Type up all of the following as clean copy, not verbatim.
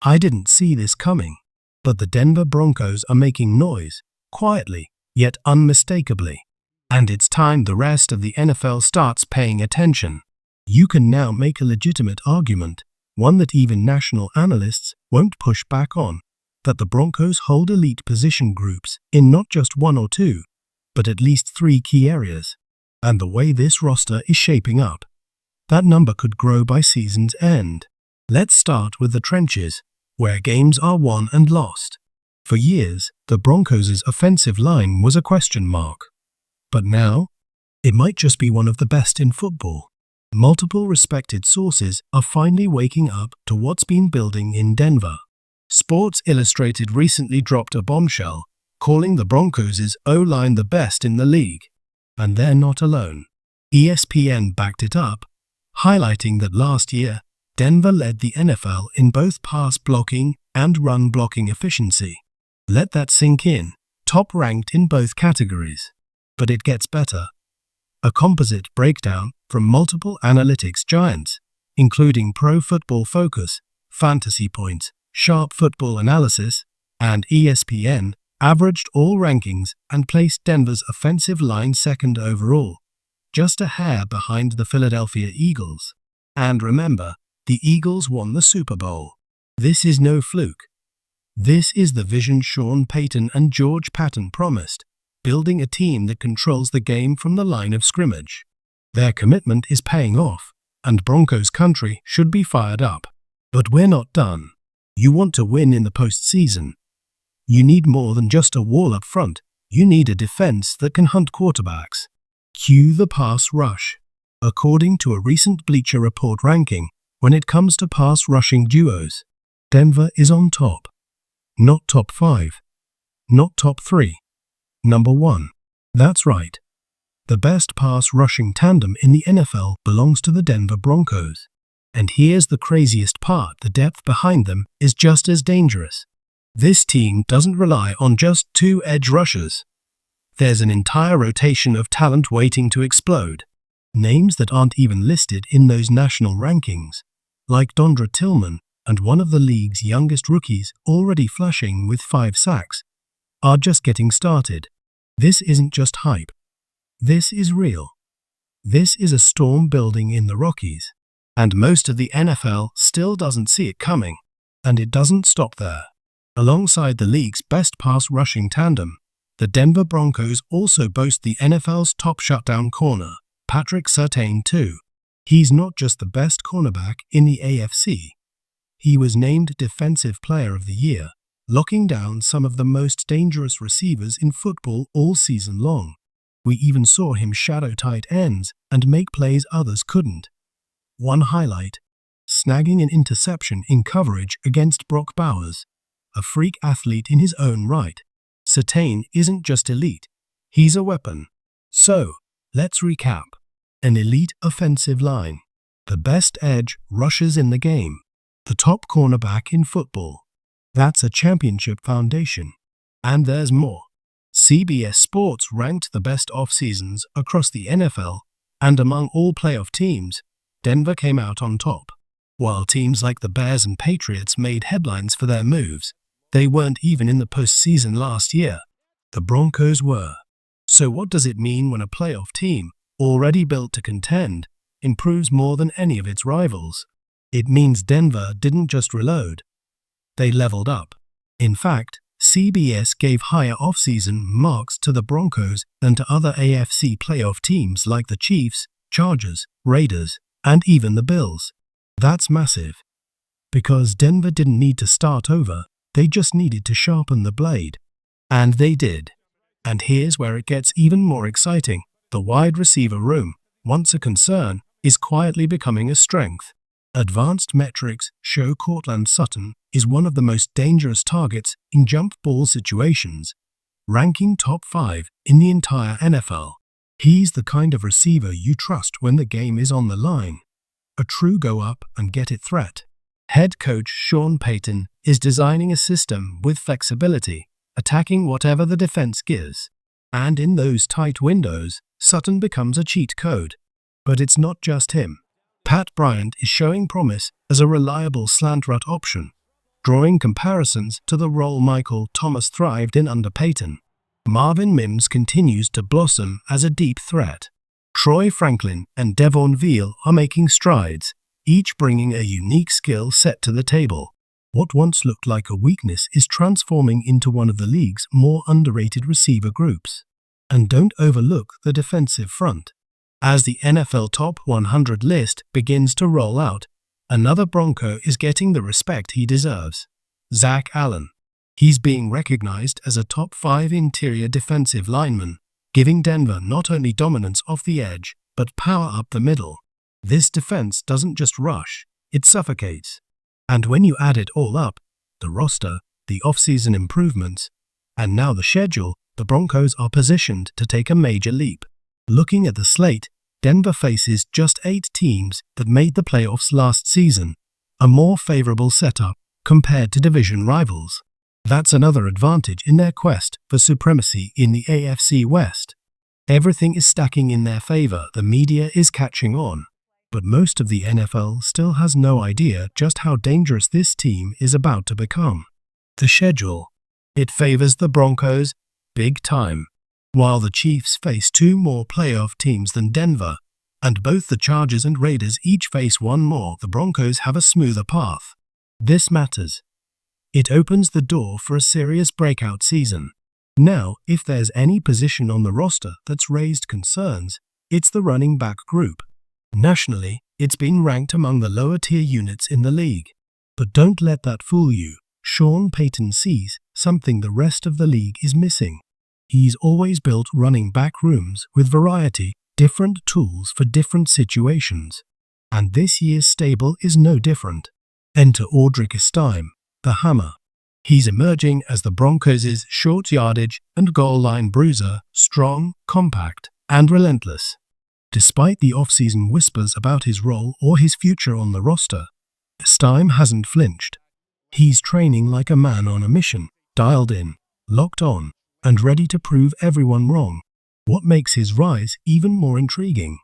I didn't see this coming, but the Denver Broncos are making noise, quietly, yet unmistakably. And it's time the rest of the NFL starts paying attention. You can now make a legitimate argument, one that even national analysts won't push back on, that the Broncos hold elite position groups in not just one or two, but at least three key areas. And the way this roster is shaping up, that number could grow by season's end. Let's start with the trenches, where games are won and lost. For years, the Broncos' offensive line was a question mark. But now, it might just be one of the best in football. Multiple respected sources are finally waking up to what's been building in Denver. Sports Illustrated recently dropped a bombshell, calling the Broncos' O-line the best in the league. And they're not alone. ESPN backed it up, highlighting that last year, Denver led the NFL in both pass blocking and run blocking efficiency. Let that sink in, top ranked in both categories. But it gets better. A composite breakdown from multiple analytics giants, including Pro Football Focus, Fantasy Points, Sharp Football Analysis, and ESPN, averaged all rankings and placed Denver's offensive line second overall, just a hair behind the Philadelphia Eagles. And remember, the Eagles won the Super Bowl. This is no fluke. This is the vision Sean Payton and George Patton promised, building a team that controls the game from the line of scrimmage. Their commitment is paying off, and Broncos country should be fired up. But we're not done. You want to win in the postseason. You need more than just a wall up front. You need a defense that can hunt quarterbacks. Cue the pass rush. According to a recent Bleacher Report ranking, when it comes to pass rushing duos, Denver is on top. Not top 5. Not top 3. Number 1. That's right. The best pass rushing tandem in the NFL belongs to the Denver Broncos. And here's the craziest part: the depth behind them is just as dangerous. This team doesn't rely on just 2 edge rushers. There's an entire rotation of talent waiting to explode. Names that aren't even listed in those national rankings, like Dondra Tillman and one of the league's youngest rookies already flashing with 5 sacks, are just getting started. This isn't just hype. This is real. This is a storm building in the Rockies. And most of the NFL still doesn't see it coming. And it doesn't stop there. Alongside the league's best pass rushing tandem, the Denver Broncos also boast the NFL's top shutdown corner, Patrick Surtain too. He's not just the best cornerback in the AFC. He was named Defensive Player of the Year, locking down some of the most dangerous receivers in football all season long. We even saw him shadow tight ends and make plays others couldn't. One highlight: snagging an interception in coverage against Brock Bowers, a freak athlete in his own right. Surtain isn't just elite, he's a weapon. So, let's recap. An elite offensive line, the best edge rushers in the game, the top cornerback in football. That's a championship foundation. And there's more. CBS Sports ranked the best off-seasons across the NFL, and among all playoff teams, Denver came out on top. While teams like the Bears and Patriots made headlines for their moves, they weren't even in the postseason last year. The Broncos were. So what does it mean when a playoff team, already built to contend, improves more than any of its rivals? It means Denver didn't just reload. They leveled up. In fact, CBS gave higher offseason marks to the Broncos than to other AFC playoff teams like the Chiefs, Chargers, Raiders, and even the Bills. That's massive. Because Denver didn't need to start over, they just needed to sharpen the blade. And they did. And here's where it gets even more exciting. The wide receiver room, once a concern, is quietly becoming a strength. Advanced metrics show Courtland Sutton is one of the most dangerous targets in jump ball situations, ranking top 5 in the entire NFL. He's the kind of receiver you trust when the game is on the line. A true go-up-and-get-it threat. Head coach Sean Payton is designing a system with flexibility, attacking whatever the defense gives. And in those tight windows, Sutton becomes a cheat code. But it's not just him. Pat Bryant is showing promise as a reliable slant route option. drawing comparisons to the role Michael Thomas thrived in under Peyton. Marvin Mims continues to blossom as a deep threat. Troy Franklin and Devon Veal are making strides, each bringing a unique skill set to the table. What once looked like a weakness is transforming into one of the league's more underrated receiver groups. And don't overlook the defensive front. As the NFL Top 100 list begins to roll out, another Bronco is getting the respect he deserves. Zach Allen. He's being recognized as a top 5 interior defensive lineman, giving Denver not only dominance off the edge, but power up the middle. This defense doesn't just rush, it suffocates. And when you add it all up, the roster, the offseason improvements, and now the schedule, the Broncos are positioned to take a major leap. Looking at the slate, Denver faces just 8 teams that made the playoffs last season, a more favorable setup compared to division rivals. That's another advantage in their quest for supremacy in the AFC West. Everything is stacking in their favor, the media is catching on. But most of the NFL still has no idea just how dangerous this team is about to become. The schedule. It favors the Broncos big time. While the Chiefs face 2 more playoff teams than Denver, and both the Chargers and Raiders each face 1 more, the Broncos have a smoother path. This matters. It opens the door for a serious breakout season. Now, if there's any position on the roster that's raised concerns, it's the running back group. Nationally, it's been ranked among the lower-tier units in the league. But don't let that fool you. Sean Payton sees something the rest of the league is missing. He's always built running back rooms with variety, different tools for different situations. And this year's stable is no different. Enter Audric Estime, the Hammer. He's emerging as the Broncos' short yardage and goal line bruiser, strong, compact, and relentless. Despite the offseason whispers about his role or his future on the roster, Estime hasn't flinched. He's training like a man on a mission, dialed in, locked on, and ready to prove everyone wrong. What makes his rise even more intriguing?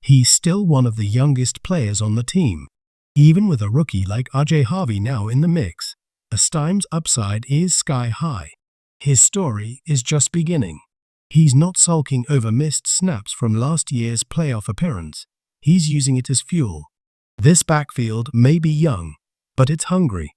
He's still one of the youngest players on the team. Even with a rookie like RJ Harvey now in the mix, Estime's upside is sky high. His story is just beginning. He's not sulking over missed snaps from last year's playoff appearance. He's using it as fuel. This backfield may be young, but it's hungry.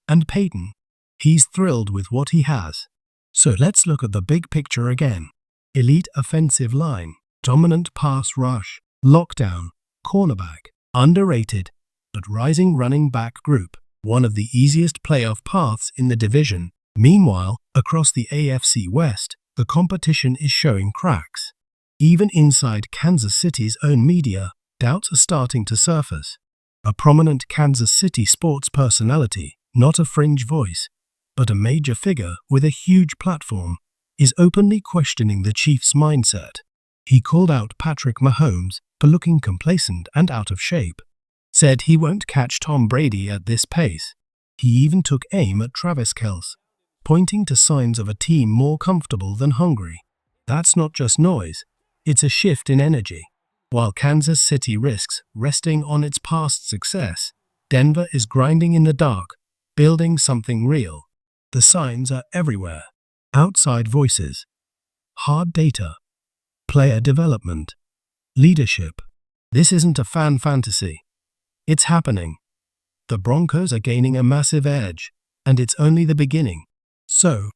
And Peyton, he's thrilled with what he has. So let's look at the big picture again. Elite offensive line, dominant pass rush, lockdown, cornerback, underrated, but rising running back group, one of the easiest playoff paths in the division. Meanwhile, across the AFC West, the competition is showing cracks. Even inside Kansas City's own media, doubts are starting to surface. A prominent Kansas City sports personality, not a fringe voice, but a major figure with a huge platform, is openly questioning the Chiefs' mindset. He called out Patrick Mahomes for looking complacent and out of shape. Said he won't catch Tom Brady at this pace. He even took aim at Travis Kelce, pointing to signs of a team more comfortable than hungry. That's not just noise, it's a shift in energy. While Kansas City risks resting on its past success, Denver is grinding in the dark, building something real. The signs are everywhere. Outside voices, hard data, player development, leadership. This isn't a fan fantasy. It's happening. The Broncos are gaining a massive edge, and it's only the beginning. So,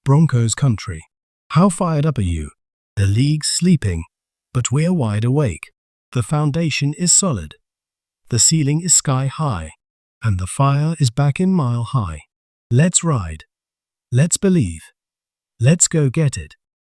Broncos country, how fired up are you? The league's sleeping, but we're wide awake. The foundation is solid. The ceiling is sky high, and the fire is back in mile high. Let's ride. Let's believe. Let's go get it.